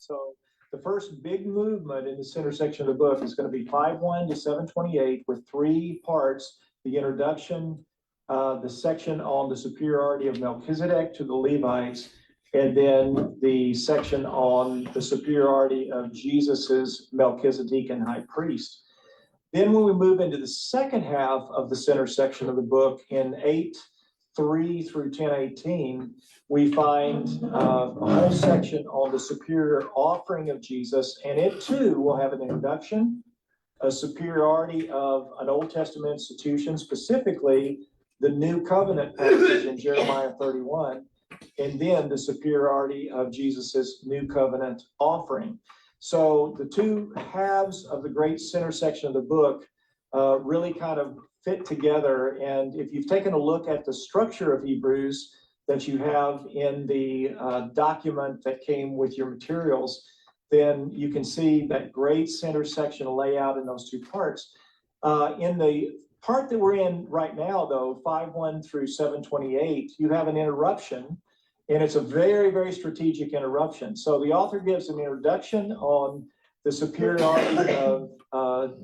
So the first big movement in the center section of the book is going to be 5:1 to 7:28 with three parts: the introduction, the section on the superiority of Melchizedek to the Levites, and then the section on the superiority of Jesus's Melchizedekan high priest. Then when we move into the second half of the center section of the book in 8:3 through 10:18, we find a whole section on the superior offering of Jesus, and it too will have an introduction, a superiority of an Old Testament institution, specifically the New Covenant passage in Jeremiah 31, and then the superiority of Jesus's New Covenant offering. So the two halves of the great center section of the book really kind of fit together. And if you've taken a look at the structure of Hebrews that you have in the document that came with your materials, then you can see that great center section layout in those two parts. In the part that we're in right now, though, 5:1 through 7:28, you have an interruption, and it's a very, very strategic interruption. So the author gives an introduction on the superiority of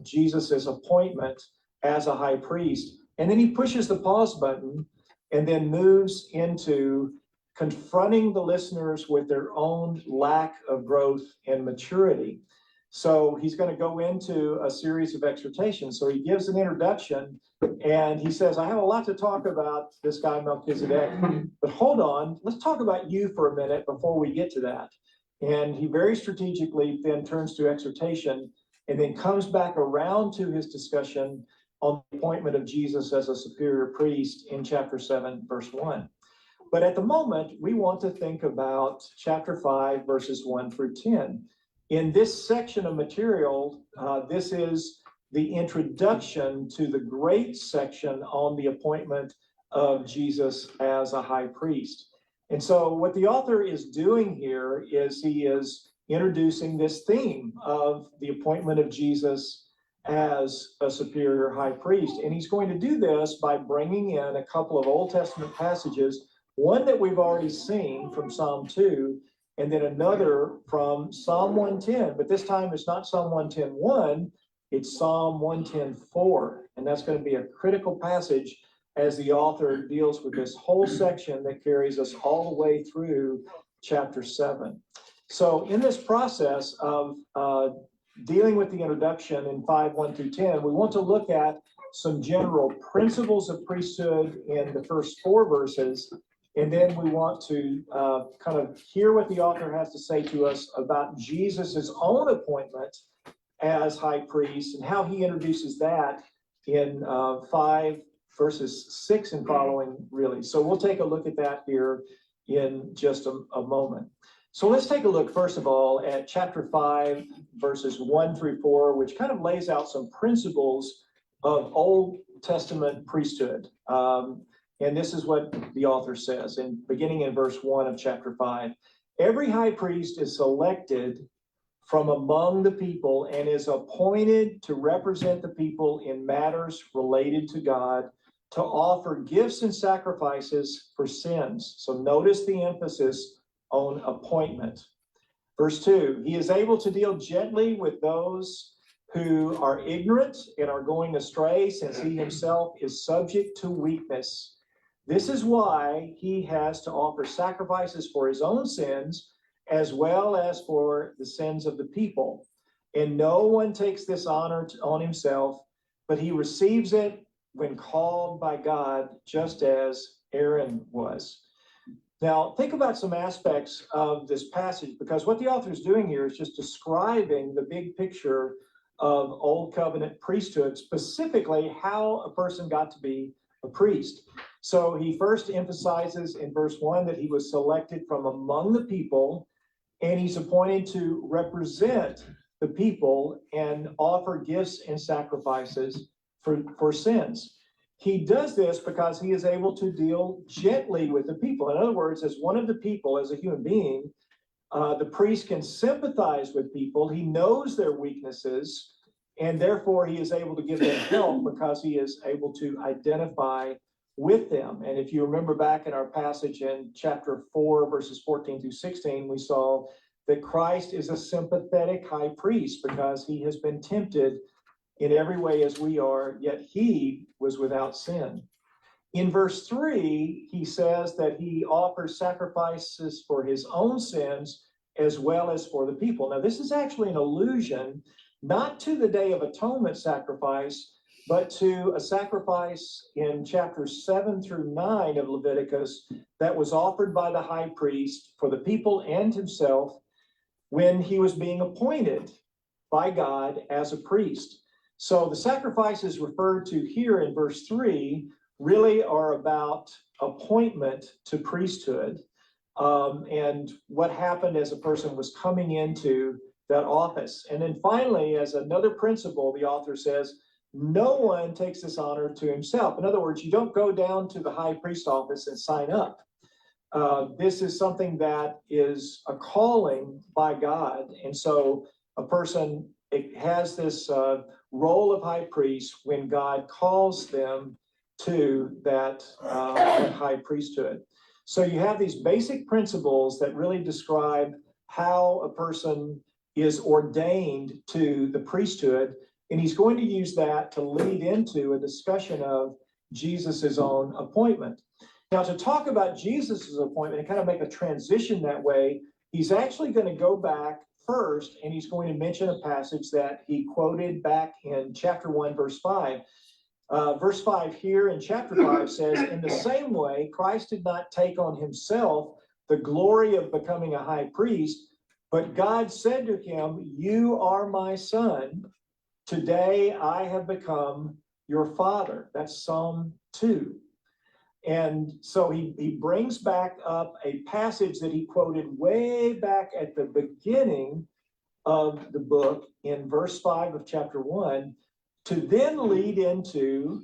Jesus's appointment as a high priest, and then he pushes the pause button and then moves into confronting the listeners with their own lack of growth and maturity. So he's going to go into a series of exhortations. So he gives an introduction and he says, I have a lot to talk about this guy Melchizedek, but hold on, let's talk about you for a minute before we get to that. And he very strategically then turns to exhortation and then comes back around to his discussion on the appointment of Jesus as a superior priest in chapter 7, verse 1. But at the moment, we want to think about chapter 5, verses 1 through 10. In this section of material, this is the introduction to the great section on the appointment of Jesus as a high priest. And so what the author is doing here is he is introducing this theme of the appointment of Jesus as a superior high priest. And he's going to do this by bringing in a couple of Old Testament passages, one that we've already seen from Psalm 2, and then another from Psalm 110. But this time it's not Psalm 110:1, it's Psalm 110:4. And that's going to be a critical passage as the author deals with this whole section that carries us all the way through chapter 7. So in this process of dealing with the introduction in 5:1 through 10, we want to look at some general principles of priesthood in the first 4 verses, and then we want to kind of hear what the author has to say to us about Jesus's own appointment as high priest and how he introduces that in 5 verses 6 and following, really. So we'll take a look at that here in just a moment. So let's take a look, first of all, at chapter 5, verses 1 through 4, which kind of lays out some principles of Old Testament priesthood. And this is what the author says, beginning in verse 1 of chapter 5. Every high priest is selected from among the people and is appointed to represent the people in matters related to God, to offer gifts and sacrifices for sins. So notice the emphasis on appointment. Verse 2, he is able to deal gently with those who are ignorant and are going astray, since he himself is subject to weakness. This is why he has to offer sacrifices for his own sins, as well as for the sins of the people. And no one takes this honor on himself, but he receives it when called by God, just as Aaron was. Now, think about some aspects of this passage, because what the author is doing here is just describing the big picture of Old Covenant priesthood, specifically how a person got to be a priest. So he first emphasizes in verse 1 that he was selected from among the people, and he's appointed to represent the people and offer gifts and sacrifices for sins. He does this because he is able to deal gently with the people. In other words, as one of the people, as a human being, the priest can sympathize with people. He knows their weaknesses, and therefore he is able to give them help because he is able to identify with them. And if you remember back in our passage in chapter 4, verses 14 through 16, we saw that Christ is a sympathetic high priest because he has been tempted in every way as we are, yet he was without sin. In verse 3, he says that he offers sacrifices for his own sins as well as for the people. Now, this is actually an allusion not to the Day of Atonement sacrifice, but to a sacrifice in chapters 7 through 9 of Leviticus that was offered by the high priest for the people and himself when he was being appointed by God as a priest. So the sacrifices referred to here in verse 3 really are about appointment to priesthood, and what happened as a person was coming into that office. And then finally, as another principle, the author says, no one takes this honor to himself. In other words, you don't go down to the high priest office and sign up. This is something that is a calling by God. And so a person has this role of high priest when God calls them to that high priesthood. So you have these basic principles that really describe how a person is ordained to the priesthood, and he's going to use that to lead into a discussion of Jesus's own appointment. Now, to talk about Jesus's appointment and kind of make a transition that way, he's actually going to go back first, and he's going to mention a passage that he quoted back in chapter 1, verse 5. Verse 5 here in chapter 5 says, in the same way, Christ did not take on himself the glory of becoming a high priest, but God said to him, you are my son. Today I have become your father. That's Psalm 2. And so he brings back up a passage that he quoted way back at the beginning of the book in verse 5 of chapter 1 to then lead into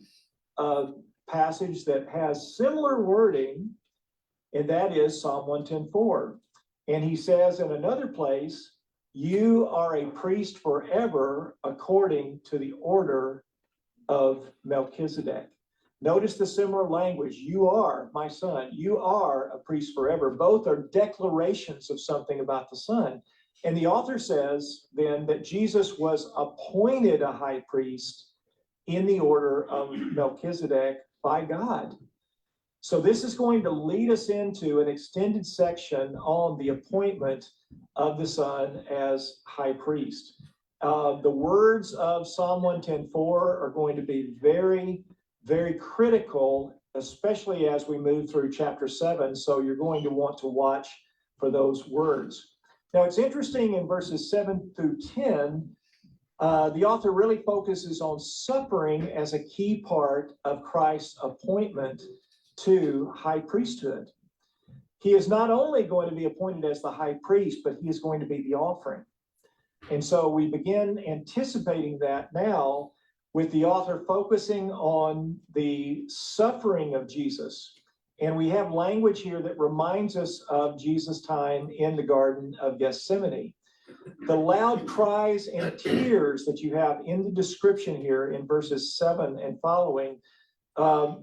a passage that has similar wording, and that is Psalm 110:4. And he says in another place, you are a priest forever according to the order of Melchizedek. Notice the similar language. You are my son. You are a priest forever. Both are declarations of something about the son. And the author says then that Jesus was appointed a high priest in the order of Melchizedek by God. So this is going to lead us into an extended section on the appointment of the Son as high priest. The words of Psalm 110:4 are going to be very, very critical, especially as we move through chapter 7. So you're going to want to watch for those words. Now, it's interesting in verses 7 through 10, the author really focuses on suffering as a key part of Christ's appointment to high priesthood. He is not only going to be appointed as the high priest, but he is going to be the offering. And so we begin anticipating that now with the author focusing on the suffering of Jesus. And we have language here that reminds us of Jesus' time in the Garden of Gethsemane. The loud cries and tears that you have in the description here in verses 7 and following,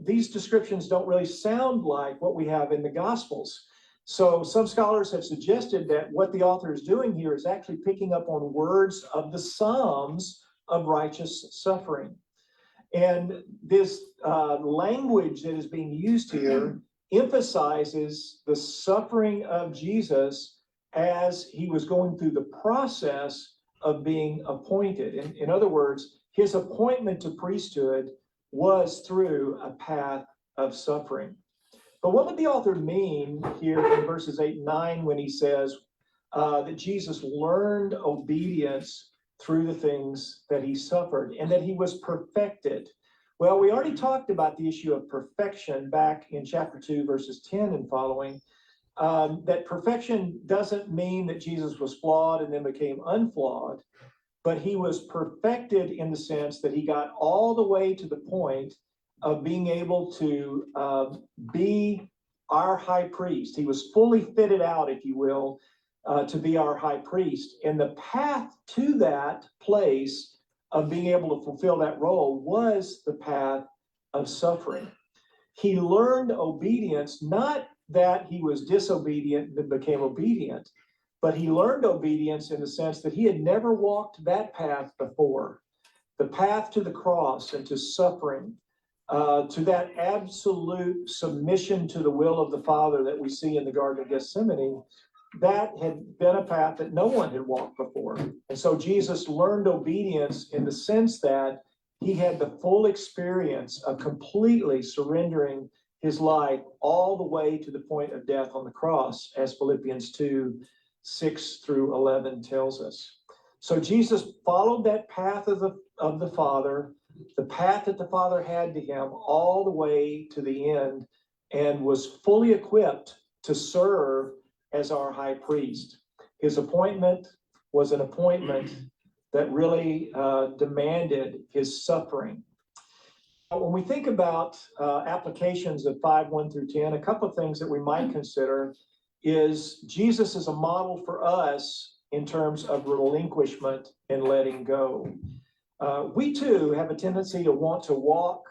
these descriptions don't really sound like what we have in the Gospels. So some scholars have suggested that what the author is doing here is actually picking up on words of the Psalms of righteous suffering. And this language that is being used here emphasizes the suffering of Jesus as he was going through the process of being appointed. In other words, his appointment to priesthood was through a path of suffering. But what would the author mean here in verses 8 and 9 when he says that Jesus learned obedience through the things that he suffered and that he was perfected? Well, we already talked about the issue of perfection back in chapter 2, verses 10 and following. That perfection doesn't mean that Jesus was flawed and then became unflawed, but he was perfected in the sense that he got all the way to the point of being able to be our high priest. He was fully fitted out, if you will, to be our high priest. And the path to that place of being able to fulfill that role was the path of suffering. He learned obedience, not that he was disobedient and became obedient, but he learned obedience in the sense that he had never walked that path before. The path to the cross and to suffering, to that absolute submission to the will of the Father that we see in the Garden of Gethsemane, that had been a path that no one had walked before. And so Jesus learned obedience in the sense that he had the full experience of completely surrendering his life all the way to the point of death on the cross, as Philippians 2:6-11 tells us. So Jesus followed that path of the Father, the path that the Father had to him, all the way to the end, and was fully equipped to serve as our high priest. His appointment was an appointment that really demanded his suffering. When we think about applications of 5:1-10, a couple of things that we might consider is Jesus is a model for us in terms of relinquishment and letting go. We too have a tendency to want to walk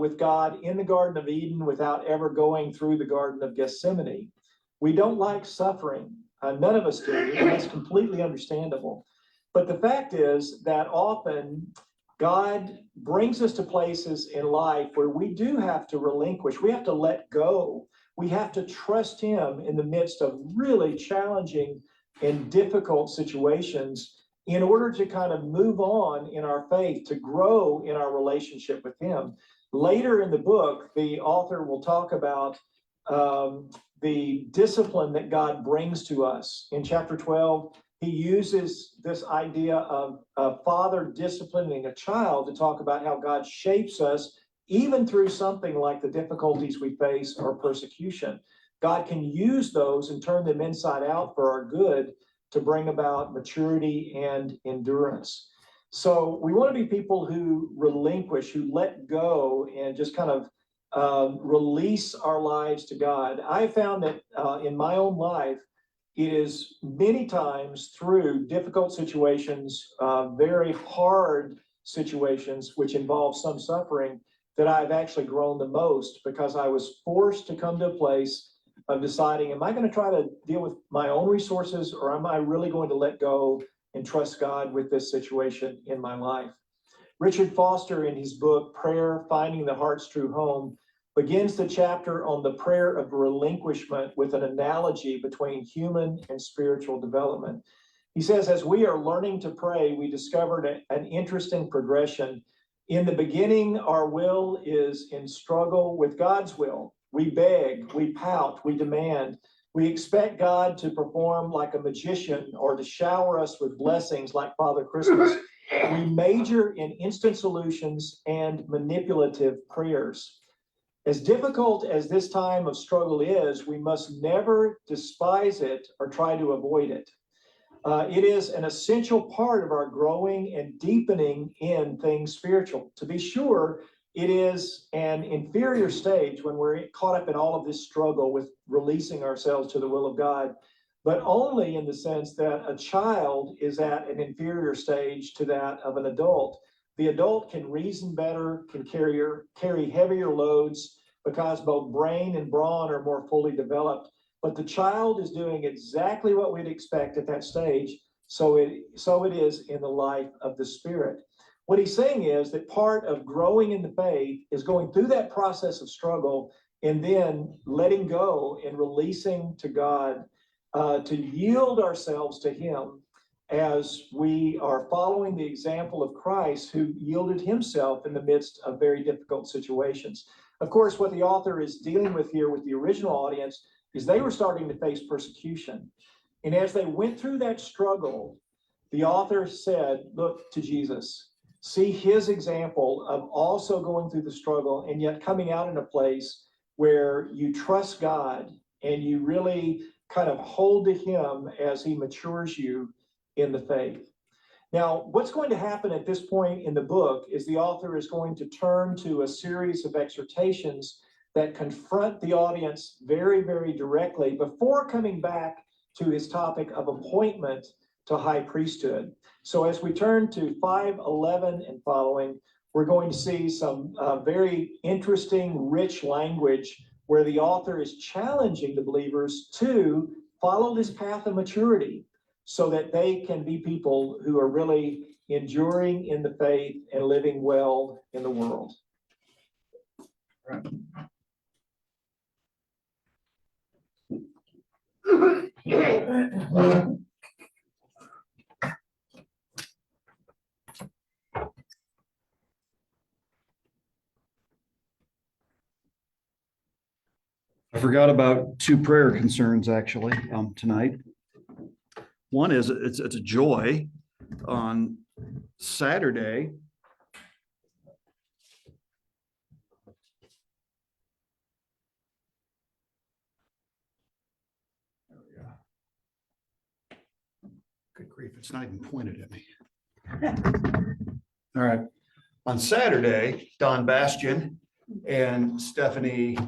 with God in the Garden of Eden without ever going through the Garden of Gethsemane. We don't like suffering. None of us do, and that's completely understandable. But the fact is that often God brings us to places in life where we do have to relinquish. We have to let go. We have to trust him in the midst of really challenging and difficult situations in order to kind of move on in our faith, to grow in our relationship with him. Later in the book, the author will talk about the discipline that God brings to us. In chapter 12, he uses this idea of a father disciplining a child to talk about how God shapes us even through something like the difficulties we face or persecution. God can use those and turn them inside out for our good to bring about maturity and endurance. So we want to be people who relinquish, who let go and just kind of release our lives to God. I found that in my own life, it is many times through difficult situations, very hard situations, which involve some suffering, that I've actually grown the most, because I was forced to come to a place of deciding, am I going to try to deal with my own resources, or am I really going to let go and trust God with this situation in my life? Richard Foster, in his book, Prayer, Finding the Heart's True Home, begins the chapter on the prayer of relinquishment with an analogy between human and spiritual development. He says, as we are learning to pray, we discovered an interesting progression. In the beginning, our will is in struggle with God's will. We beg, we pout, we demand. We expect God to perform like a magician or to shower us with blessings like Father Christmas. We major in instant solutions and manipulative prayers. As difficult as this time of struggle is, we must never despise it or try to avoid it. It is an essential part of our growing and deepening in things spiritual. To be sure, it is an inferior stage when we're caught up in all of this struggle with releasing ourselves to the will of God, but only in the sense that a child is at an inferior stage to that of an adult. The adult can reason better, can carry heavier loads because both brain and brawn are more fully developed. But the child is doing exactly what we'd expect at that stage. So it is in the life of the Spirit. What he's saying is that part of growing in the faith is going through that process of struggle and then letting go and releasing to God, to yield ourselves to him as we are following the example of Christ, who yielded himself in the midst of very difficult situations. Of course, what the author is dealing with here with the original audience is they were starting to face persecution. And as they went through that struggle, the author said, look to Jesus. See his example of also going through the struggle and yet coming out in a place where you trust God and you really kind of hold to him as he matures you in the faith. Now, what's going to happen at this point in the book is the author is going to turn to a series of exhortations that confront the audience very, very directly before coming back to his topic of appointment to high priesthood. So as we turn to 5:11 and following, we're going to see some very interesting, rich language where the author is challenging the believers to follow this path of maturity so that they can be people who are really enduring in the faith and living well in the world. I forgot about two prayer concerns actually tonight. One is it's a joy on Saturday. There we go. Good grief, it's not even pointed at me. All right. On Saturday, Don Bastian and Stephanie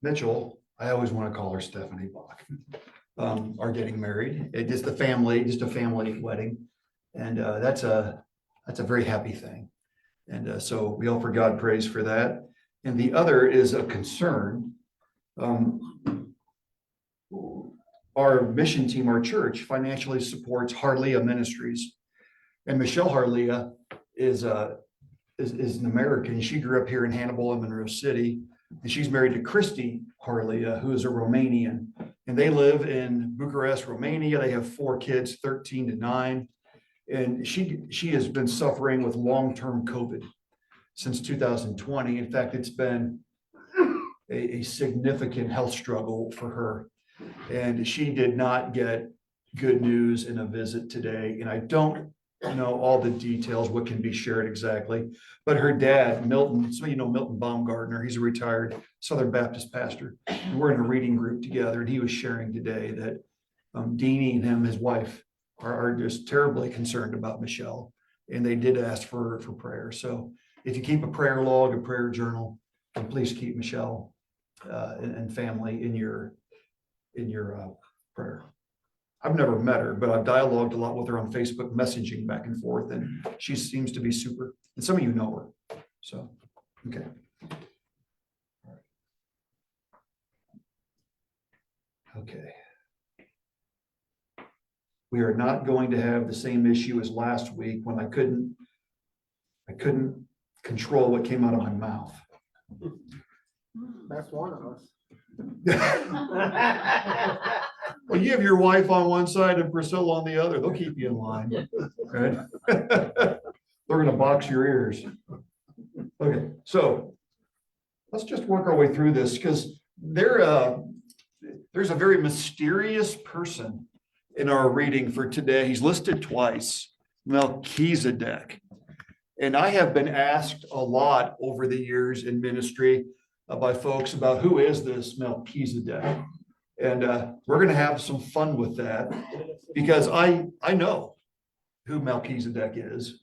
Mitchell, I always want to call her Stephanie Bach, are getting married. It's just a family wedding. And that's a very happy thing. And so we offer God praise for that. And the other is a concern. Our mission team, our church, financially supports Harleah Ministries. And Michelle Harleah is an American. She grew up here in Hannibal and Monroe City. And she's married to Christy Harleah, who is a Romanian. And they live in Bucharest, Romania. They have 4 kids, 13 to 9. And she has been suffering with long-term COVID since 2020. In fact, it's been a significant health struggle for her. And she did not get good news in a visit today. And I don't know all the details, what can be shared exactly. But her dad, Milton, so you know Milton Baumgartner, he's a retired Southern Baptist pastor. And we're in a reading group together, and he was sharing today that Deanie and him, his wife, are just terribly concerned about Michelle. And they did ask for prayer. So if you keep a prayer log, a prayer journal, please keep Michelle and family in your prayer. I've never met her, but I've dialogued a lot with her on Facebook, messaging back and forth, and she seems to be super. And some of you know her. So, okay. Okay. We are not going to have the same issue as last week when I couldn't control what came out of my mouth. That's one of us. Well, you have your wife on one side and Priscilla on the other. They'll keep you in line, right? They're going to box your ears. Okay, so let's just work our way through this because there's a very mysterious person in our reading for today. He's listed twice, Melchizedek. And I have been asked a lot over the years in ministry by folks about who is this Melchizedek. And we're going to have some fun with that because I know who Melchizedek is,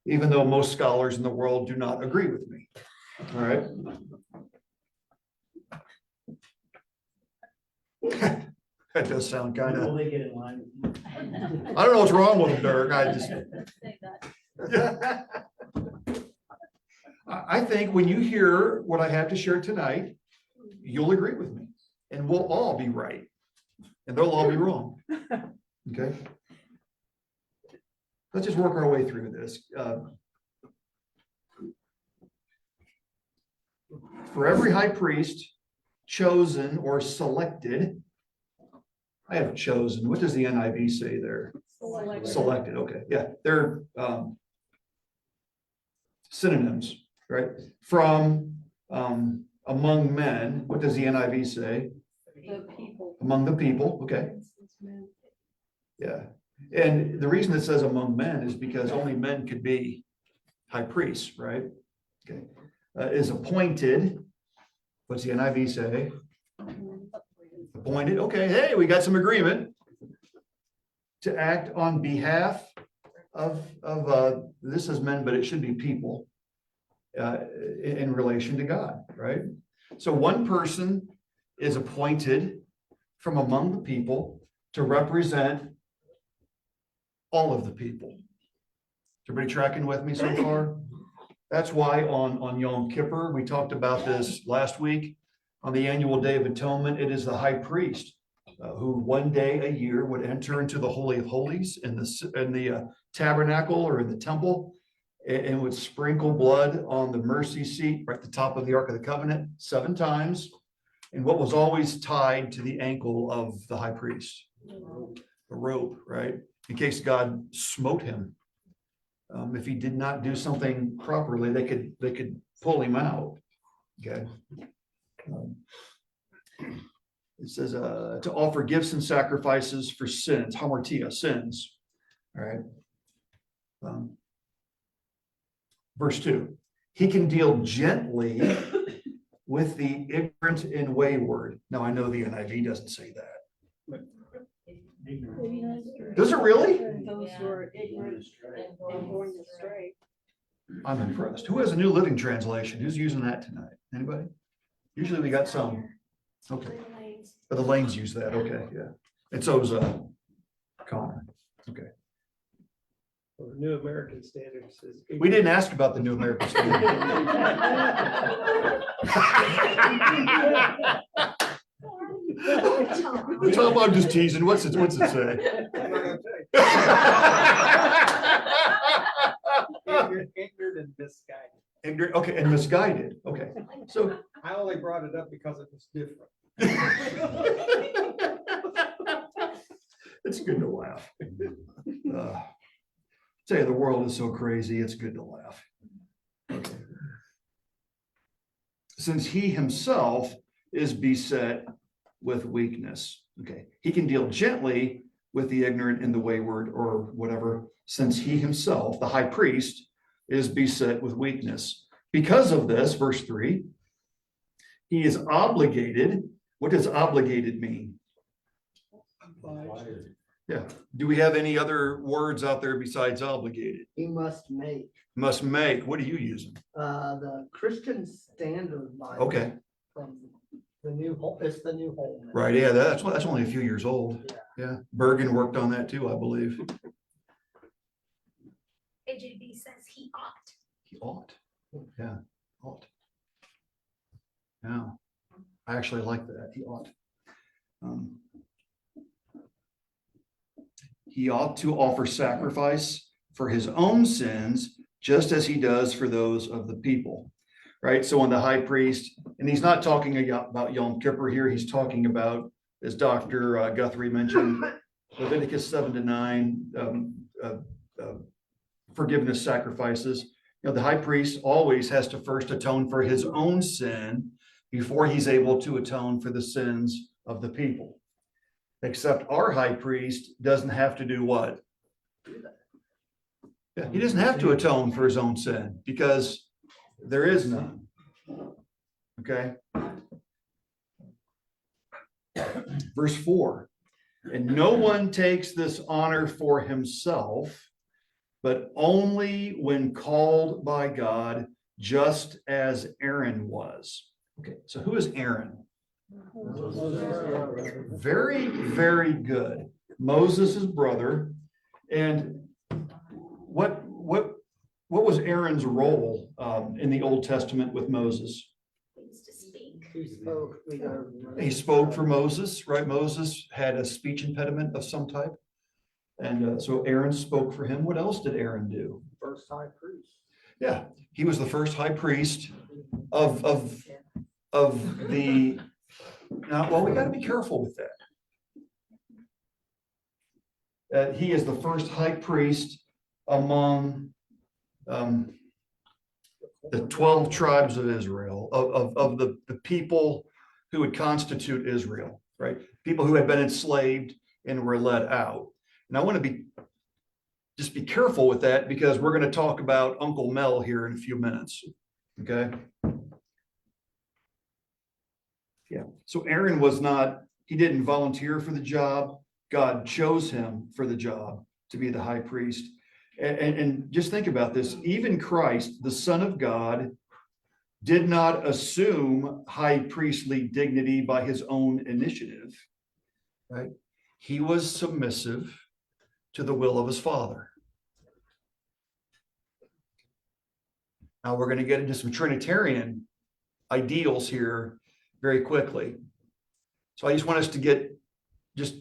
even though most scholars in the world do not agree with me. All right. That does sound kind of. Will they get in line? I don't know what's wrong with him, Dirk. I think when you hear what I have to share tonight, you'll agree with me. And we'll all be right. And they'll all be wrong. Okay. Let's just work our way through this. For every high priest chosen or selected, I have chosen. What does the NIV say there? Selected. Okay. Yeah. They're synonyms, right? From among men. What does the NIV say? The people. Among the people. Okay. Yeah. And the reason it says among men is because only men could be high priests, right? Okay. Is appointed. What's the NIV say? Appointed. Okay. Hey, we got some agreement to act on behalf of this is men, but it should be people in relation to God, right? So one person is appointed from among the people to represent all of the people. Is everybody tracking with me so far? That's why on Yom Kippur, we talked about this last week. On the annual Day of Atonement, it is the high priest who one day a year would enter into the Holy of Holies in the tabernacle or in the temple, and would sprinkle blood on the mercy seat right at the top of the Ark of the Covenant 7 times, and what was always tied to the ankle of the high priest, a rope, right? In case God smote him. If he did not do something properly, they could pull him out. Okay. It says to offer gifts and sacrifices for sins, hamartia, sins. All right. Verse 2. He can deal gently with the ignorant and wayward. Now I know the NIV doesn't say that. Does it really? Those who are ignorant and born astray. I'm impressed. Who has a New Living Translation? Who's using that tonight? Anybody? Usually we got some. Okay. But the lanes use that. Okay, yeah. And so is Connor. Okay. Well, the New American Standard says. We didn't ask about the New American Standard. Tom, I'm just teasing. What's it say? I'm not gonna tell you. Ignorant and misguided. Ignorant, okay, and misguided. Okay. So I only brought it up because it was different. it's good to laugh. Say the world is so crazy, it's good to laugh. Okay. Since he himself is beset with weakness. Okay, he can deal gently with the ignorant and the wayward or whatever, since he himself, the high priest, is beset with weakness. Because of this, verse 3, he is obligated. What does obligated mean? Yeah. Do we have any other words out there besides obligated? He must make. Must make. What are you using? The Christian Standard Bible. Okay. From the new whole, it's the new whole. Right. Yeah. That's only a few years old. Yeah. Bergen worked on that too, I believe. AJB says he ought. He ought. Yeah. Ought. Yeah. I actually like that. He ought. He ought to offer sacrifice for his own sins, just as he does for those of the people. Right. So when the high priest, and he's not talking about Yom Kippur here, he's talking about, as Dr. Guthrie mentioned, Leviticus 7-9, forgiveness sacrifices. You know, the high priest always has to first atone for his own sin before he's able to atone for the sins of the people. Except our high priest doesn't have to do what? Yeah, he doesn't have to atone for his own sin because there is none. Okay. Verse 4. And no one takes this honor for himself, but only when called by God, just as Aaron was. Okay, so who is Aaron? Very, very good. Moses' brother. And what was Aaron's role in the Old Testament with Moses? He used to speak. He spoke for Moses, right? Moses had a speech impediment of some type. And so Aaron spoke for him. What else did Aaron do? First high priest. Yeah, he was the first high priest of the. Now, well, we got to be careful with that. He is the first high priest among the 12 tribes of Israel, of the people who would constitute Israel, right? People who had been enslaved and were let out. And I want to just be careful with that because we're going to talk about Uncle Mel here in a few minutes. Okay. Yeah. So Aaron he didn't volunteer for the job. God chose him for the job to be the high priest. And just think about this. Even Christ, the Son of God, did not assume high priestly dignity by his own initiative, right? He was submissive to the will of his Father. Now we're going to get into some Trinitarian ideals here very quickly. So I just want us to just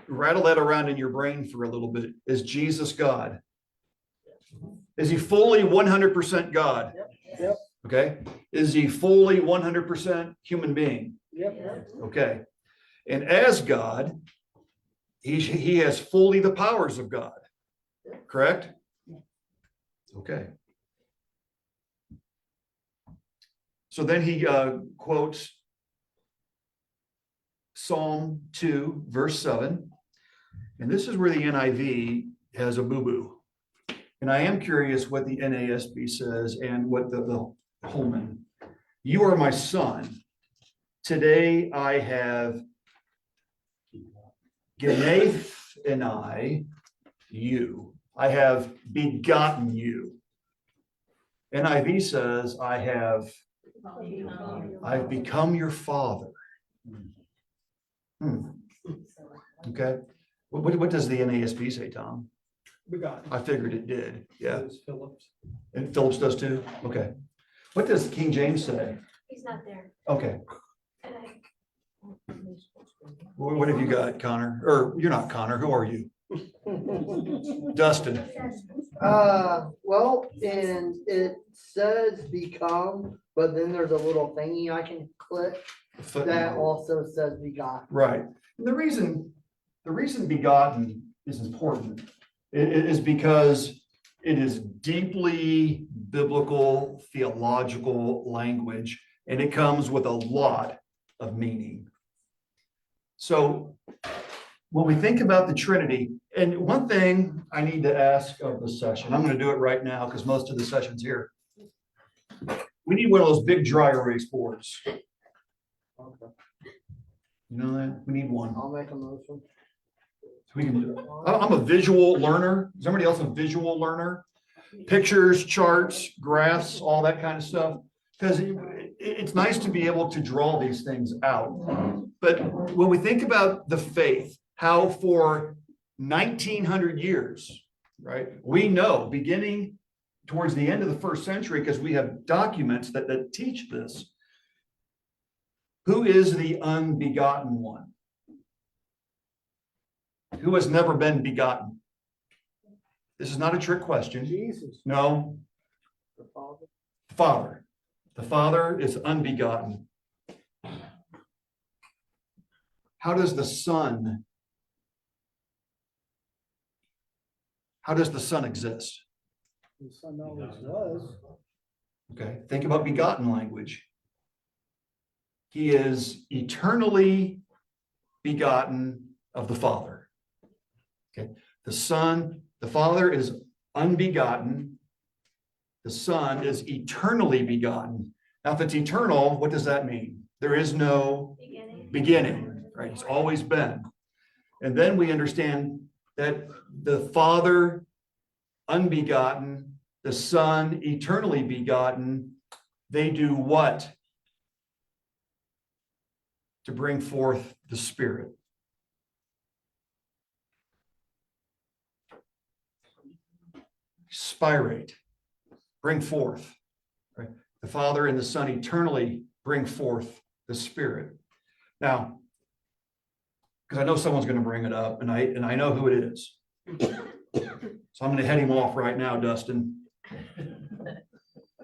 rattle that around in your brain for a little bit. Is Jesus God? Is he fully 100% God? Yep. Okay. Is he fully 100% human being? Yep. Okay. And as God, he has fully the powers of God. Correct? Okay. So then he quotes Psalm 2, verse 7. And this is where the NIV has a boo-boo. And I am curious what the NASB says and what the Holman. You are my son. Today I have Genath and you. I have begotten you. NIV says I've become your father. Okay. What does the NASB say, Tom? Begotten. I figured it did. Yeah. It's Phillips. And Phillips does too? Okay. What does King James say? He's not there. Okay. today. What have you got, Connor? Or you're not Connor. Who are you? Dustin. Well, and it says become, but then there's a little thingy I can click that Footnote. also says begotten. Right. And the reason begotten is important is because it is deeply biblical, theological language, and it comes with a lot of meaning. So when we think about the Trinity, and one thing I need to ask of the session, I'm going to do it right now because most of the session's here. We need one of those big dry erase boards. You know that? We need one. I'll make a motion. We can, I'm a visual learner. Is somebody else a visual learner? Pictures, charts, graphs, all that kind of stuff. Because it's nice to be able to draw these things out. But when we think about the faith, how for 1900 years, right? We know beginning towards the end of the first century, because we have documents that teach this. Who is the unbegotten one? Who has never been begotten? This is not a trick question. Jesus. No. The Father. Father. The Father is unbegotten. How does the Son exist? The Son always was. Okay, think about begotten language. He is eternally begotten of the Father. Okay, the Father is unbegotten. The Son is eternally begotten. Now, if it's eternal, what does that mean? There is no beginning, right? He's always been. And then we understand that the Father unbegotten, the Son eternally begotten, they do what? To bring forth the Spirit. Spirate, bring forth. Right? The Father and the Son eternally bring forth the Spirit. Now, because I know someone's going to bring it up, and I know who it is. So I'm going to head him off right now, Dustin.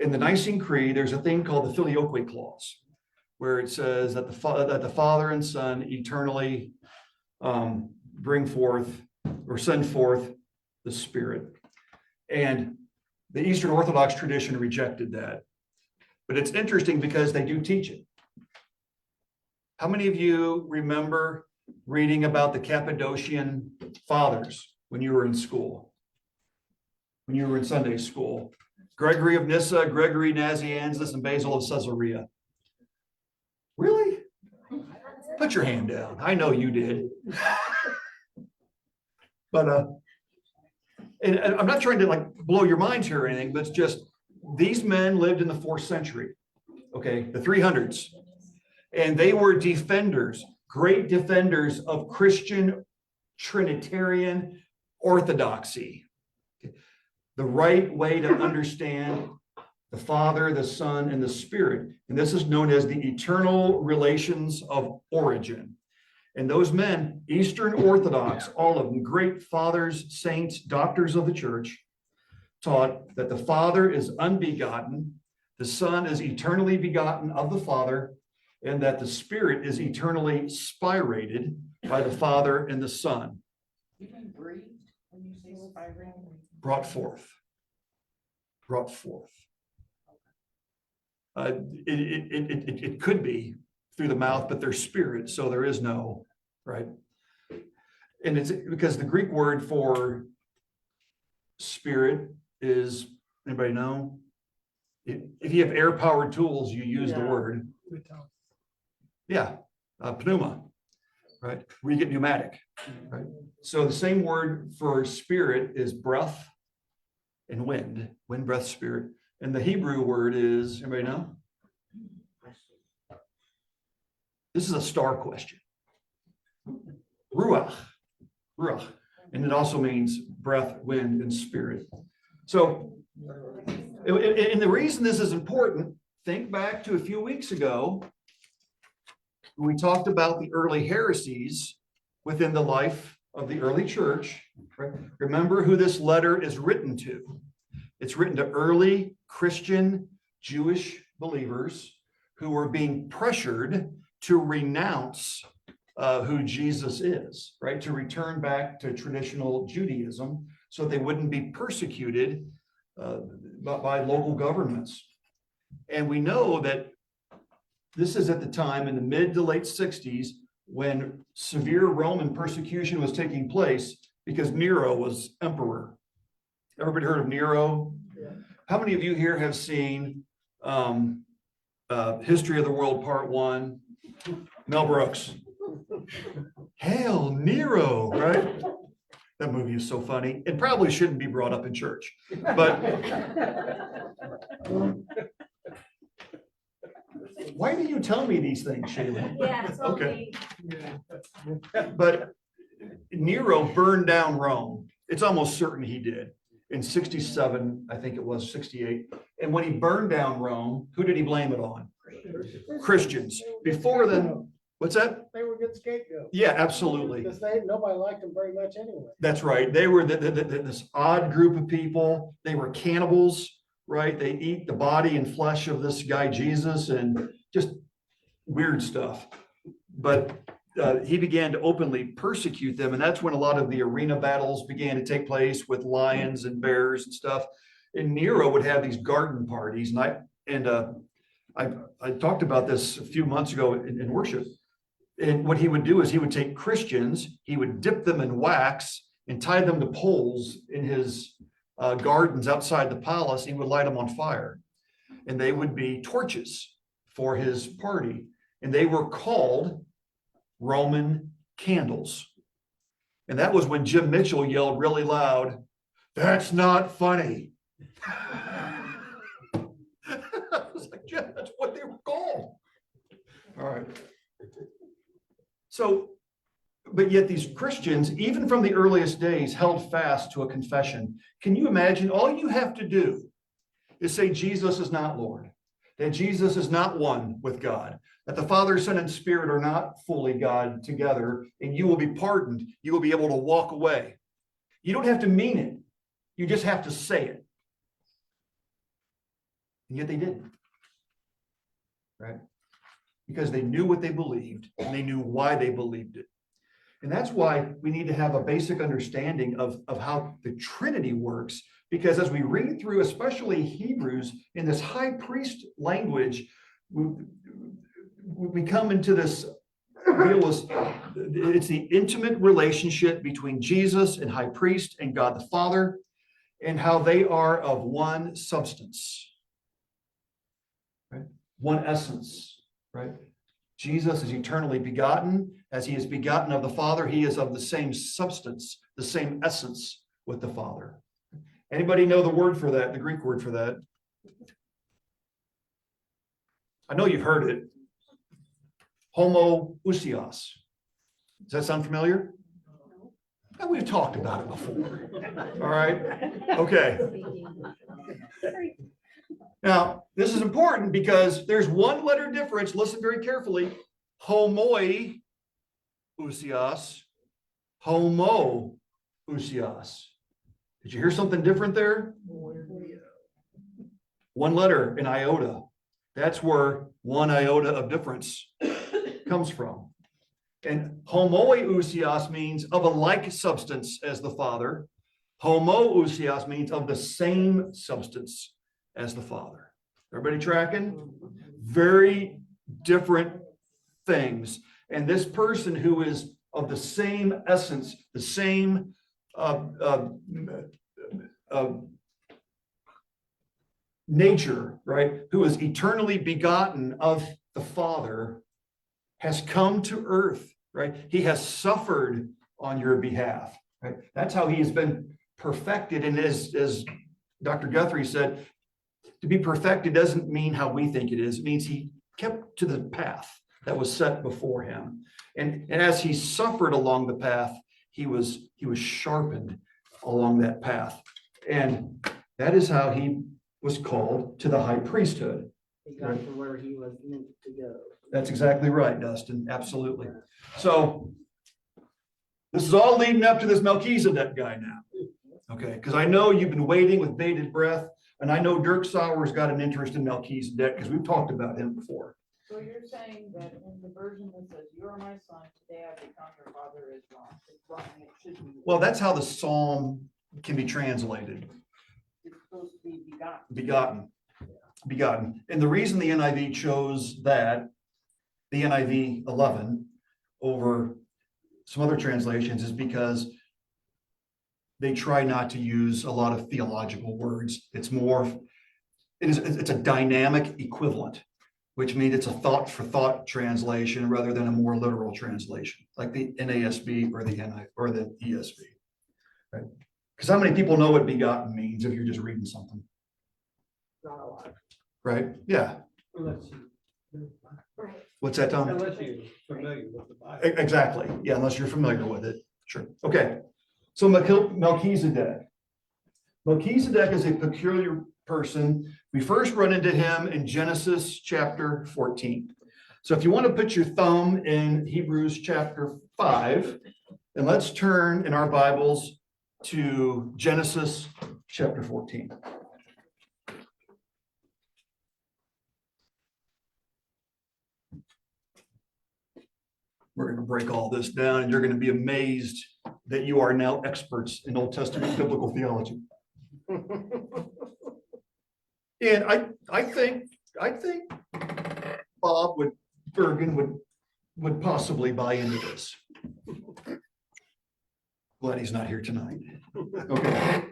In the Nicene Creed, there's a thing called the Filioque Clause, where it says that the Father and Son eternally bring forth or send forth the Spirit. And the Eastern Orthodox tradition rejected that. But it's interesting because they do teach it. How many of you remember reading about the Cappadocian Fathers when you were in school? When you were in Sunday school? Gregory of Nyssa, Gregory Nazianzus, and Basil of Caesarea. Really? Put your hand down. I know you did. But and I'm not trying to like blow your minds here or anything, but it's just these men lived in the 4th century, okay, the 300s, and they were defenders, great defenders of Christian Trinitarian orthodoxy, the right way to understand the Father, the Son, and the Spirit. And this is known as the eternal relations of origin. And those men, Eastern Orthodox, all of them, great fathers, saints, doctors of the church, taught that the Father is unbegotten, the Son is eternally begotten of the Father, and that the Spirit is eternally spirated by the Father and the Son. You mean breathed when you say spiraling? Brought forth. Brought forth. It could be through the mouth, but there's spirit, so there is no, right? And it's because the Greek word for spirit is, anybody know? If you have air-powered tools, you use the Yeah. word. Yeah, pneuma, right? Where you get pneumatic, right? So the same word for spirit is breath and wind, breath, spirit. And the Hebrew word is, anybody know? This is a star question. Ruach, ruach. And it also means breath, wind, and spirit. So, and the reason this is important, think back to a few weeks ago, we talked about the early heresies within the life of the early church. Right? Remember who this letter is written to. It's written to early Christian Jewish believers who were being pressured to renounce who Jesus is, right? To return back to traditional Judaism so they wouldn't be persecuted by local governments. And we know that this is at the time in the mid to late 60s when severe Roman persecution was taking place because Nero was emperor. Everybody heard of Nero? Yeah. How many of you here have seen History of the World Part 1? Mel Brooks. Hail Nero, right? That movie is so funny. It probably shouldn't be brought up in church, but why do you tell me these things, Shayla? Yeah, it's all Okay. me. But Nero burned down Rome. It's almost certain he did in 67, I think it was 68. And when he burned down Rome, who did he blame it on? Christians. Before then, what's that? They were good scapegoats. Yeah, absolutely. Because nobody liked them very much anyway. That's right. They were this odd group of people. They were cannibals, right? They eat the body and flesh of this guy, Jesus, and just weird stuff. But he began to openly persecute them. And that's when a lot of the arena battles began to take place with lions and bears and stuff. And Nero would have these garden parties. And I talked about this a few months ago in worship. And what he would do is he would take Christians, he would dip them in wax and tie them to poles in his gardens outside the palace. He would light them on fire. And they would be torches for his party. And they were called Roman candles. And that was when Jim Mitchell yelled really loud, "That's not funny." I was like, "Jim, that's what they were called." All right. So, but yet these Christians, even from the earliest days, held fast to a confession. Can you imagine? All you have to do is say Jesus is not Lord, that Jesus is not one with God, that the Father, Son, and Spirit are not fully God together, and you will be pardoned. You will be able to walk away. You don't have to mean it. You just have to say it. And yet they didn't, right? Because they knew what they believed and they knew why they believed it. And that's why we need to have a basic understanding of how the Trinity works, because as we read through, especially Hebrews, in this high priest language, we come into this real, it's the intimate relationship between Jesus and high priest and God the Father, and how they are of one substance, right? One essence. Right? Jesus is eternally begotten. As he is begotten of the Father, he is of the same substance, the same essence with the Father. Anybody know the word for that, the Greek word for that? I know you've heard it. Homoousios. Does that sound familiar? We've talked about it before. All right. Okay. Now, this is important because there's one letter difference. Listen very carefully. Homoi ousios, homo ousios. Did you hear something different there? One letter, an iota. That's where one iota of difference comes from. And homoousios means of a like substance as the Father. Homoousios means of the same substance as the Father. Everybody tracking? Very different things. And this person who is of the same essence, the same nature, right? Who is eternally begotten of the Father, has come to earth, right? He has suffered on your behalf, right? That's how he has been perfected. And as Dr. Guthrie said, to be perfected doesn't mean how we think it is. It means he kept to the path that was set before him. And as he suffered along the path, he was sharpened along that path. And that is how he was called to the high priesthood. He got to where he was meant to go. That's exactly right, Dustin. Absolutely. So this is all leading up to this Melchizedek guy now. Okay, because I know you've been waiting with bated breath, and I know Dirk Sauer's got an interest in Melchizedek because we've talked about him before. So you're saying that in the version that says, "You are my son, today I become your father," is wrong. It's wrong, and it should be. Well, that's how the psalm can be translated. It's supposed to be begotten. Begotten. And the reason the NIV chose that, the NIV 11 over some other translations, is because they try not to use a lot of theological words. It's a dynamic equivalent, which means it's a thought for thought translation rather than a more literal translation, like the NASB or the ESV. Right? Because how many people know what begotten means if you're just reading something? Not a lot. Right? Yeah. Unless you, Right. What's that, Tom? unless you're familiar with the Bible. Exactly. Yeah, unless you're familiar with it. Sure. Okay. So Melchizedek. Melchizedek is a peculiar person. We first run into him in Genesis chapter 14. So if you want to put your thumb in Hebrews chapter 5, and let's turn in our Bibles to Genesis chapter 14. We're going to break all this down, and you're going to be amazed that you are now experts in Old Testament biblical theology. And I think Bob Bergen would possibly buy into this. Glad he's not here tonight. Okay.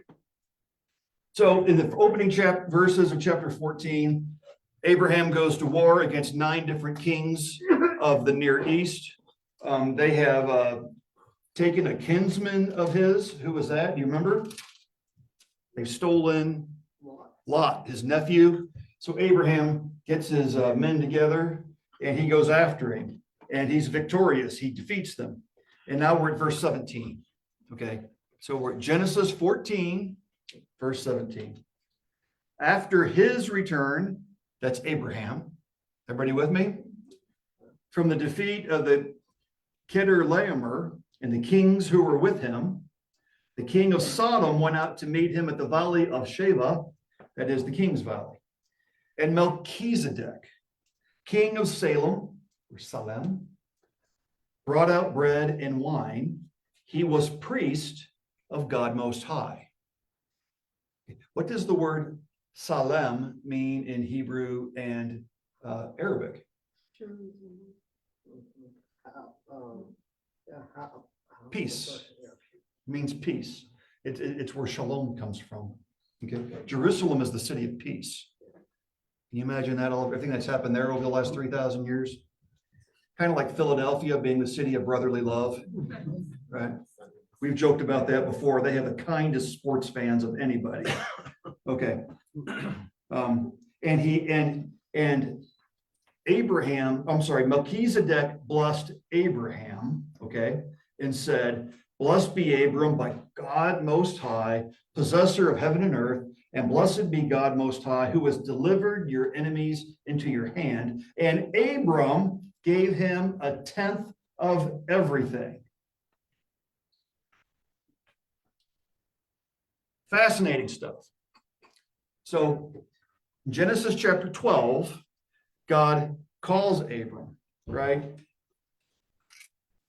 So in the opening verses of chapter 14, Abraham goes to war against 9 different kings of the Near East. They have taken a kinsman of his. Who was that? Do you remember? They've stolen Lot, his nephew. So Abraham gets his men together and he goes after him, and he's victorious. He defeats them. And now we're at verse 17. Okay. So we're at Genesis 14, verse 17. After his return, that's Abraham. Everybody with me? From the defeat of the Kedorlaomer and the kings who were with him, the king of Sodom went out to meet him at the valley of Sheba, that is the king's valley. And Melchizedek, king of Salem, or Salem, brought out bread and wine. He was priest of God Most High. What does the word Salem mean in Hebrew and Arabic? Peace. Means peace. It's where shalom comes from. Okay. Jerusalem is the city of peace. Can you imagine that? Everything that's happened there over the last 3,000 years? Kind of like Philadelphia being the city of brotherly love, right? We've joked about that before. They have the kindest sports fans of anybody. Okay. And Abraham, I'm sorry, Melchizedek blessed Abraham, okay, and said, "Blessed be Abram by God Most High, possessor of heaven and earth, And blessed be God Most High, who has delivered your enemies into your hand. And Abram gave him a tenth of everything. Fascinating stuff. So Genesis chapter 12, God calls Abram, right?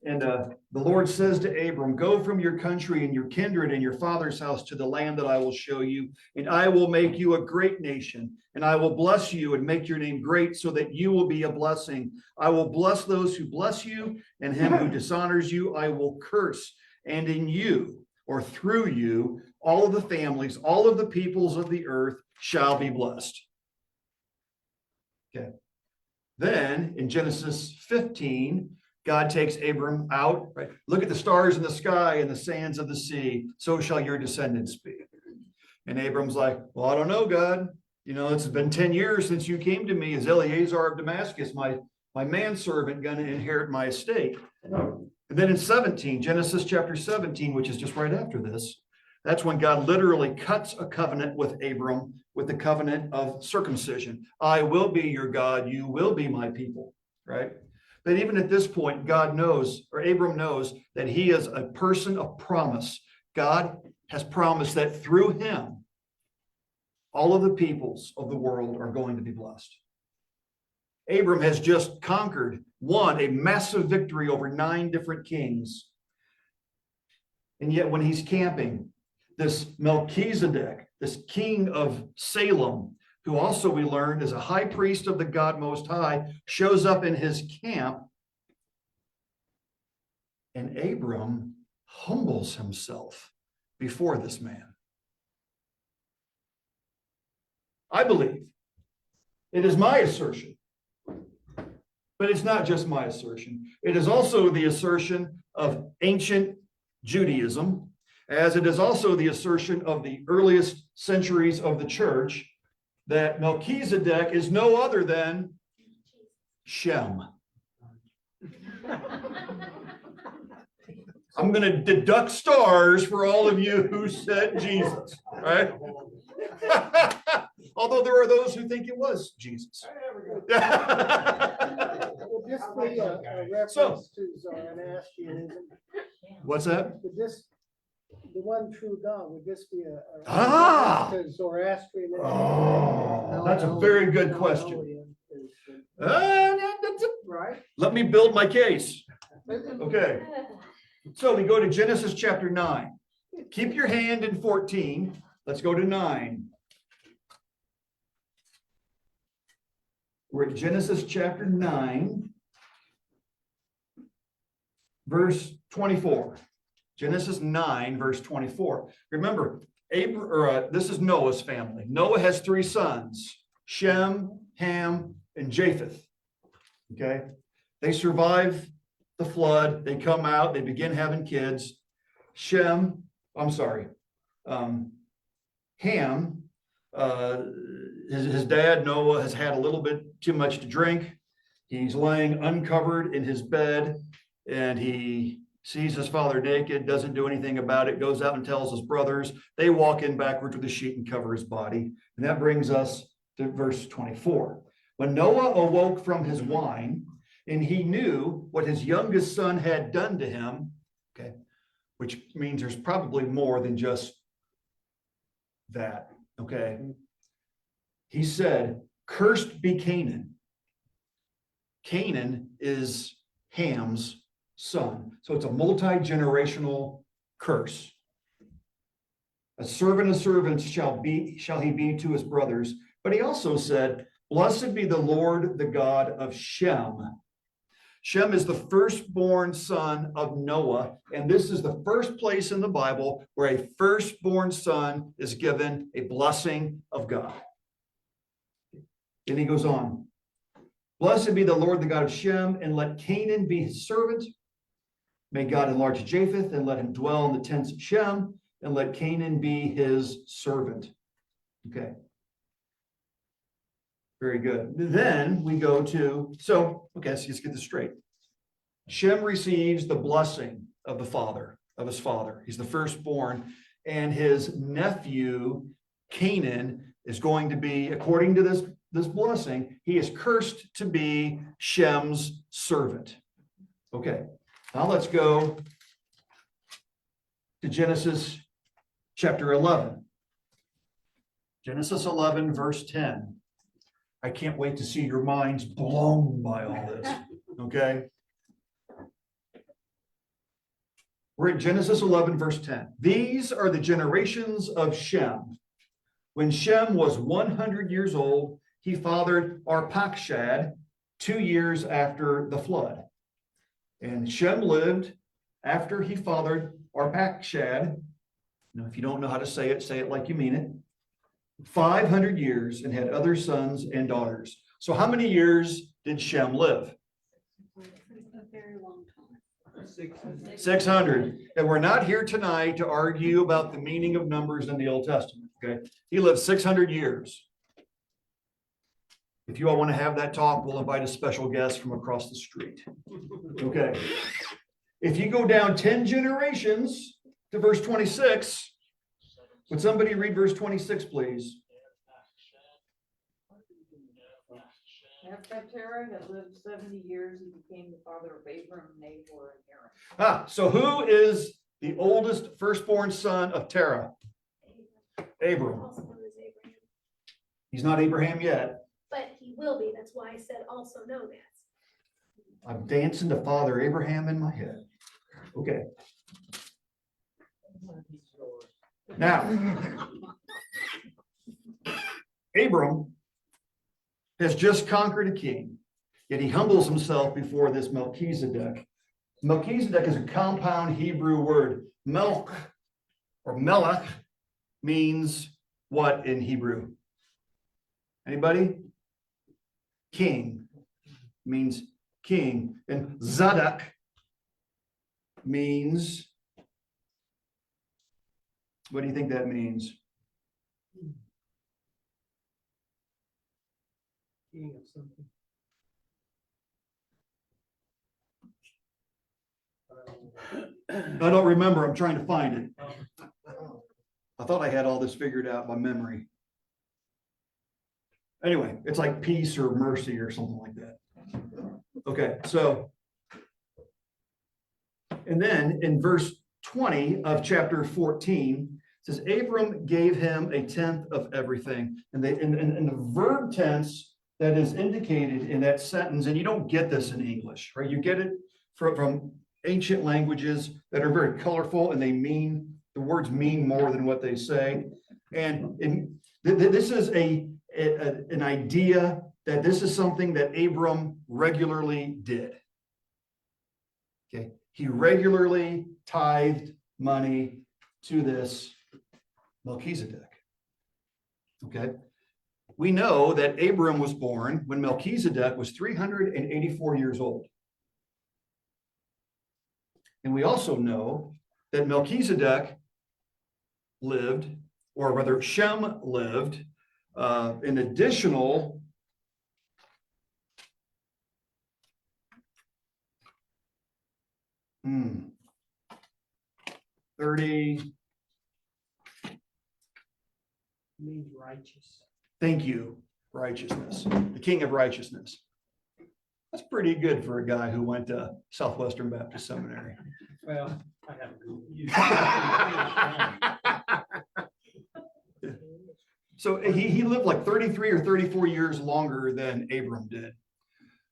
And the Lord says to Abram, go from your country and your kindred and your father's house to the land that I will show you, and I will make you a great nation, and I will bless you and make your name great so that you will be a blessing. I will bless those who bless you, and him who dishonors you, I will curse. And in you, or through you, all of the families, all of the peoples of the earth shall be blessed. Okay. Then in Genesis 15, God takes Abram out, right? Look at the stars in the sky and the sands of the sea. So shall your descendants be. And Abram's like, well, I don't know, God. You know, it's been 10 years since you came to me as Eleazar of Damascus, my manservant, going to inherit my estate. And then in 17, Genesis chapter 17, which is just right after this, that's when God literally cuts a covenant with Abram with the covenant of circumcision. I will be your God. You will be my people, right? But even at this point, God knows, or Abram knows, that he is a person of promise. God has promised that through him, all of the peoples of the world are going to be blessed. Abram has just won a massive victory over 9 different kings. And yet when he's camping, this Melchizedek, this king of Salem, who also we learned is a high priest of the God Most High, shows up in his camp. And Abram humbles himself before this man. I believe, it is my assertion, but it's not just my assertion. It is also the assertion of ancient Judaism, as it is also the assertion of the earliest centuries of the church, that Melchizedek is no other than Shem. I'm going to deduct stars for all of you who said Jesus, right? Although there are those who think it was Jesus. Would this be a reference to Zoroastrianism? What's that? Would this, the one true God, would this be a Ah! reference to Zoroastrianism? Oh, that's a very good question. Right? Let me build my case. Okay. So we go to Genesis chapter 9. Keep your hand in 14. Let's go to 9. We're at Genesis chapter 9, verse 24. Genesis 9, verse 24. Remember, this is Noah's family. Noah has 3 sons, Shem, Ham, and Japheth. Okay. They survive the flood. They come out. They begin having kids. Ham, his dad, Noah, has had a little bit too much to drink. He's laying uncovered in his bed, and he sees his father naked, doesn't do anything about it, goes out and tells his brothers. They walk in backwards with a sheet and cover his body. And that brings us to verse 24. When Noah awoke from his wine, and he knew what his youngest son had done to him, okay, which means there's probably more than just that, okay? He said, cursed be Canaan. Canaan is Ham's son. So it's a multi-generational curse. A servant of servants shall he be to his brothers. But he also said, blessed be the Lord, the God of Shem. Shem is the firstborn son of Noah, and this is the first place in the Bible where a firstborn son is given a blessing of God. And he goes on, blessed be the Lord, the God of Shem, and let Canaan be his servant. May God enlarge Japheth, and let him dwell in the tents of Shem, and let Canaan be his servant. Okay. Very good. Then we go to, so let's get this straight. Shem receives the blessing of his father. He's the firstborn, and his nephew Canaan is going to be, according to this blessing, he is cursed to be Shem's servant. Okay, now let's go to Genesis chapter 11. Genesis 11, verse 10. I can't wait to see your minds blown by all this, okay? We're at Genesis 11, verse 10. These are the generations of Shem. When Shem was 100 years old, he fathered Arpachshad 2 years after the flood. And Shem lived after he fathered Arpachshad. Now, if you don't know how to say it like you mean it. 500 years and had other sons and daughters. So how many years did Shem live? A very long time. 600. And we're not here tonight to argue about the meaning of numbers in the Old Testament, okay? He lived 600 years. If you all want to have that talk, we'll invite a special guest from across the street. Okay. If you go down 10 generations to verse 26, would somebody read verse 26, please? After Terah had lived 70 years, he became the father of Abram, Nahor, and Haran. So who is the oldest firstborn son of Terah? Abram. Also known as Abraham, He's not Abraham yet. but he will be. That's why I said also known as. I'm dancing to Father Abraham in my head. Okay. Now, Abram has just conquered a king, yet he humbles himself before this Melchizedek. Melchizedek is a compound Hebrew word. Melch or melech means what in Hebrew? Anybody? King means king. And Zadok means, what do you think that means? King of something. I don't remember. I'm trying to find it. I thought I had all this figured out by memory. Anyway, it's like peace or mercy or something like that. Okay, so, and then in verse 20 of chapter 14, it says, Abram gave him a tenth of everything. And in the verb tense that is indicated in that sentence, and you don't get this in English, right? You get it from ancient languages that are very colorful, and the words mean more than what they say. And this is an idea that this is something that Abram regularly did. Okay, he regularly tithed money to this Melchizedek. Okay, we know that Abram was born when Melchizedek was 384 years old. And we also know that Melchizedek lived, or rather Shem lived, an additional 30. Means righteous. Thank you, righteousness, the king of righteousness. That's pretty good for a guy who went to Southwestern Baptist Seminary. Well, I haven't. So he lived like 33 or 34 years longer than Abram did.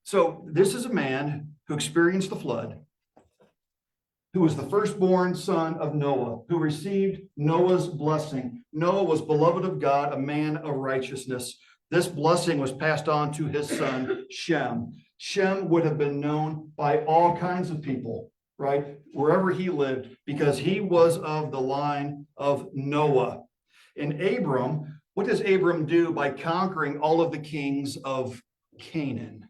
So this is a man who experienced the flood, who was the firstborn son of Noah, who received Noah's blessing. Noah was beloved of God, a man of righteousness. This blessing was passed on to his son, Shem. Shem would have been known by all kinds of people, right? Wherever he lived, because he was of the line of Noah. And Abram, what does Abram do by conquering all of the kings of Canaan?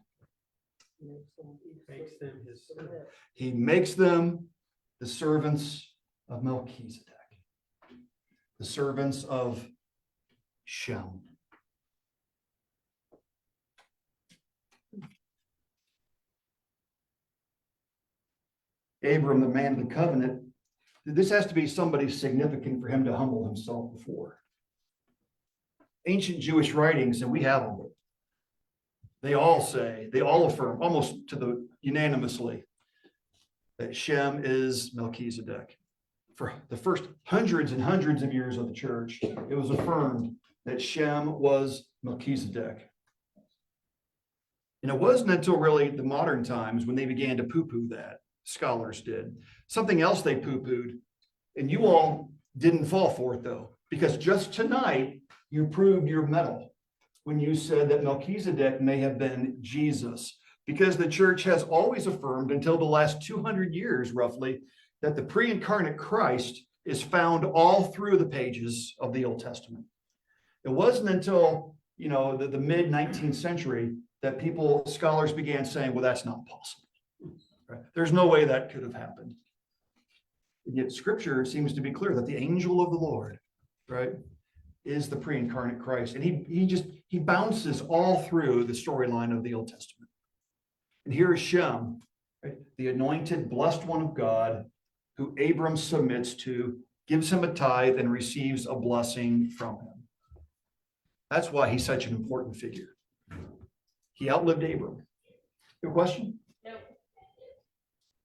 Makes them his servant. He makes them the servants of Melchizedek, the servants of Shem. Abram, the man of the covenant, this has to be somebody significant for him to humble himself before. ancient Jewish writings, and we have them. They all affirm, almost to the unanimously, that Shem is Melchizedek. For the first hundreds and hundreds of years of the church, it was affirmed that Shem was Melchizedek. And it wasn't until really the modern times when they began to poo-poo that, scholars did. Something else they poo-pooed, and you all didn't fall for it though, because just tonight you proved your mettle when you said that Melchizedek may have been Jesus, because the church has always affirmed until the last 200 years roughly that the pre-incarnate Christ is found all through the pages of the Old Testament. It wasn't until, the mid 19th century that scholars began saying, well, that's not possible. Right? There's no way that could have happened. And yet scripture seems to be clear that the angel of the Lord, right, is the pre-incarnate Christ. And he bounces all through the storyline of the Old Testament. And here is Shem, right, the anointed, blessed one of God, who Abram submits to, gives him a tithe, and receives a blessing from him. That's why he's such an important figure. He outlived Abram. Your question? No.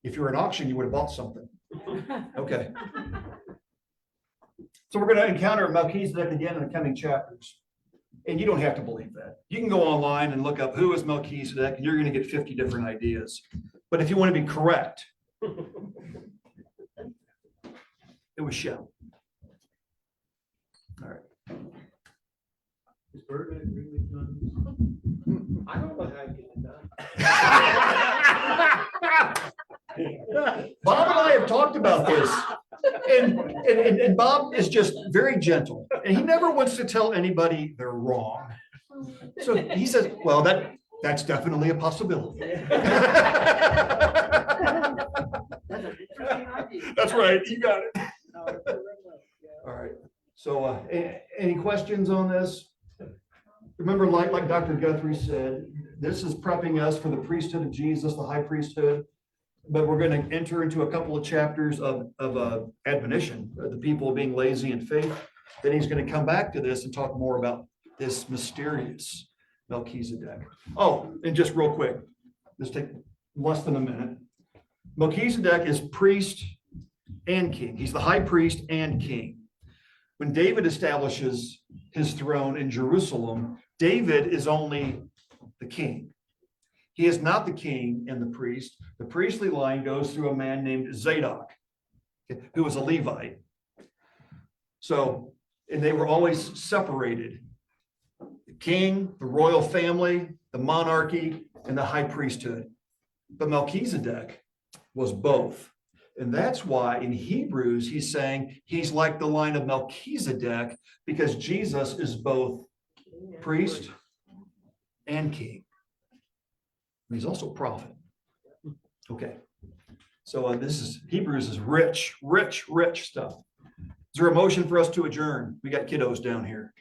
If you were an auction, you would have bought something. Okay. So we're going to encounter Melchizedek again in the coming chapters. And you don't have to believe that. You can go online and look up who is Melchizedek, and you're going to get 50 different ideas. But if you want to be correct, it was Shem. All right. Is Bert really done? I don't know how you get it done. Bob and I have talked about this, and Bob is just very gentle, and he never wants to tell anybody they're wrong. So he says, well, that's definitely a possibility. That's right, you got it. All right, so any questions on this? Remember, like Dr. Guthrie said, this is prepping us for the priesthood of Jesus, the high priesthood. But we're going to enter into a couple of chapters of admonition, the people being lazy in faith. Then he's going to come back to this and talk more about this mysterious Melchizedek. Oh, and just real quick, this take less than a minute. Melchizedek is priest and king. He's the high priest and king. When David establishes his throne in Jerusalem, David is only the king. He is not the king and the priest. The priestly line goes through a man named Zadok, who was a Levite. So, and they were always separated. The king, the royal family, the monarchy, and the high priesthood. But Melchizedek was both. And that's why in Hebrews, he's saying he's like the line of Melchizedek, because Jesus is both priest and king. He's also a prophet. Okay. So Hebrews is rich stuff. Is there a motion for us to adjourn? We got kiddos down here.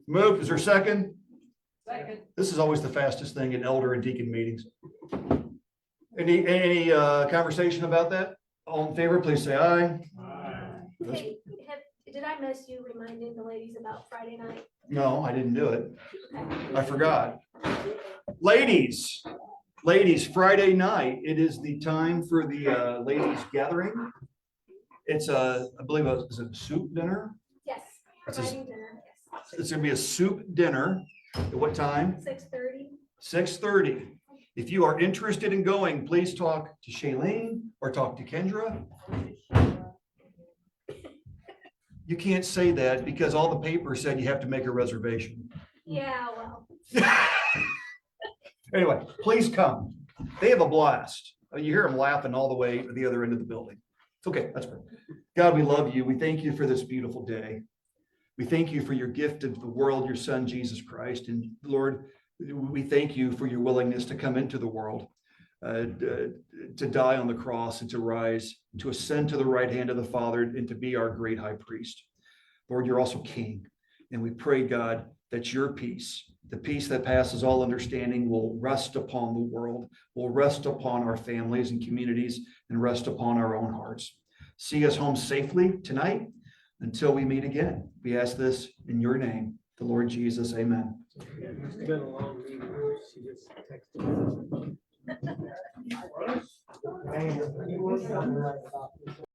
Move. Is there a second? Second. This is always the fastest thing in elder and deacon meetings. Any conversation about that? All in favor, please say aye. Hey, did I miss you reminding the ladies about Friday night? No, I didn't do it. Okay. I forgot. Ladies, Friday night, it is the time for the ladies gathering. It's I believe, is it a soup dinner? Yes, That's providing dinner, yes. It's gonna be a soup dinner. At what time? 6:30. 6:30. If you are interested in going, please talk to Shailene or talk to Kendra. You can't say that because all the papers said you have to make a reservation. Yeah, well, Anyway, please come. They have a blast. You hear them laughing all the way to the other end of the building. It's okay. That's good. God, we love you. We thank you for this beautiful day. We thank you for your gift of the world, your son, Jesus Christ. And Lord, we thank you for your willingness to come into the world, to die on the cross and to rise, to ascend to the right hand of the Father and to be our great high priest. Lord, you're also king. And we pray, God, that your peace, the peace that passes all understanding, will rest upon the world, will rest upon our families and communities, and rest upon our own hearts. See us home safely tonight. Until we meet again, we ask this in your name, the Lord Jesus. Amen. It's been a long meeting. She just texted me. Man,